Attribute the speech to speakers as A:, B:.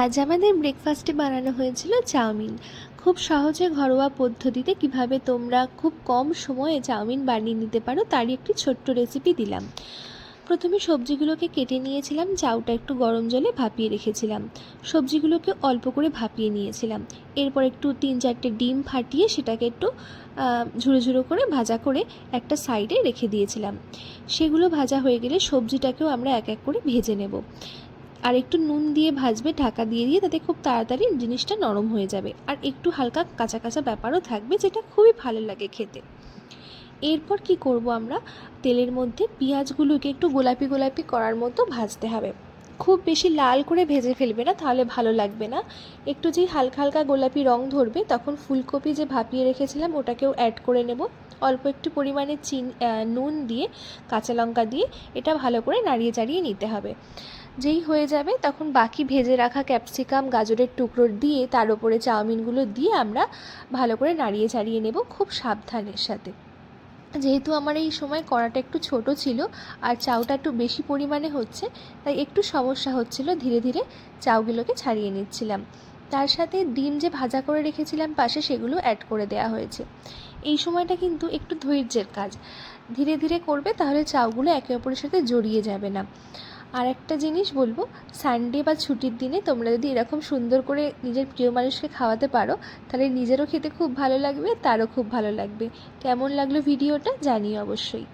A: আজ আমাদের ব্রেকফাস্টে বানানো হয়েছিল চাউমিন। খুব সহজে ঘরোয়া পদ্ধতিতে কিভাবে তোমরা খুব কম সময়ে চাউমিন বানিয়ে নিতে পারো তারই একটি ছোট্ট রেসিপি দিলাম। প্রথমে সবজিগুলোকে কেটে নিয়েছিলাম, চাউটা একটু গরম জলে ভাপিয়ে রেখেছিলাম। সবজিগুলোকে অল্প করে ভাপিয়ে নিয়েছিলাম। এরপর একটু 3-4টে ডিম ফাটিয়ে সেটাকে একটু ঝুড়ো ঝুড়ো করে ভাজা করে একটা সাইডে রেখে দিয়েছিলাম। সেগুলো ভাজা হয়ে গেলে সবজিটাকেও আমরা এক এক করে ভেজে নেব। আর একটু নুন দিয়ে ভাজবে ঢাকা দিয়ে দিয়ে, তাতে খুব তাড়াতাড়ি জিনিসটা নরম হয়ে যাবে আর একটু হালকা কাঁচা কাঁচা ব্যাপারও থাকবে, যেটা খুবই ভালো লাগে খেতে। এরপর কি করব, আমরা তেলের মধ্যে পেঁয়াজগুলোকে একটু গোলাপি গোলাপি করার মতো ভাজতে হবে। খুব বেশি লাল করে ভেজে ফেলবে না, তাহলে ভালো লাগবে না। একটু যেই হালকা হালকা গোলাপি রং ধরবে তখন ফুলকপি যে ভাপিয়ে রেখেছিলাম ওটাকেও অ্যাড করে নেব। অল্প একটু পরিমাণে নুন দিয়ে কাঁচা লঙ্কা দিয়ে এটা ভালো করে নাড়িয়ে চাড়িয়ে নিতে হবে। যেই হয়ে যাবে তখন বাকি ভেজে রাখা ক্যাপসিকাম গাজরের টুকরো দিয়ে তার উপরে চাউমিনগুলো দিয়ে আমরা ভালো করে নাড়িয়ে চাড়িয়ে নেব খুব সাবধানের সাথে। যেহেতু আমার এই সময় কড়াটা একটু ছোট ছিল আর চাউটা একটু বেশি পরিমাণে হচ্ছে, তাই একটু সমস্যা হচ্ছিল, ধীরে ধীরে চাউগুলোকে ছাড়িয়ে নিচ্ছিলাম। তার সাথে ডিম যে ভাজা করে রেখেছিলাম পাশে, সেগুলো অ্যাড করে দেওয়া হয়েছে। এই সময়টা কিন্তু একটু ধৈর্যের কাজ, ধীরে ধীরে করবে, তাহলে চাউগুলো একে অপরের সাথে জড়িয়ে যাবে না। আর একটা জিনিস বলবো, সানডে বা ছুটির দিনে তোমরা যদি এরকম সুন্দর করে নিজের প্রিয় মানুষকে খাওয়াতে পারো, তাহলে নিজেরও খেতে খুব ভালো লাগবে, তারও খুব ভালো লাগবে। কেমন লাগলো ভিডিওটা জানিও অবশ্যই।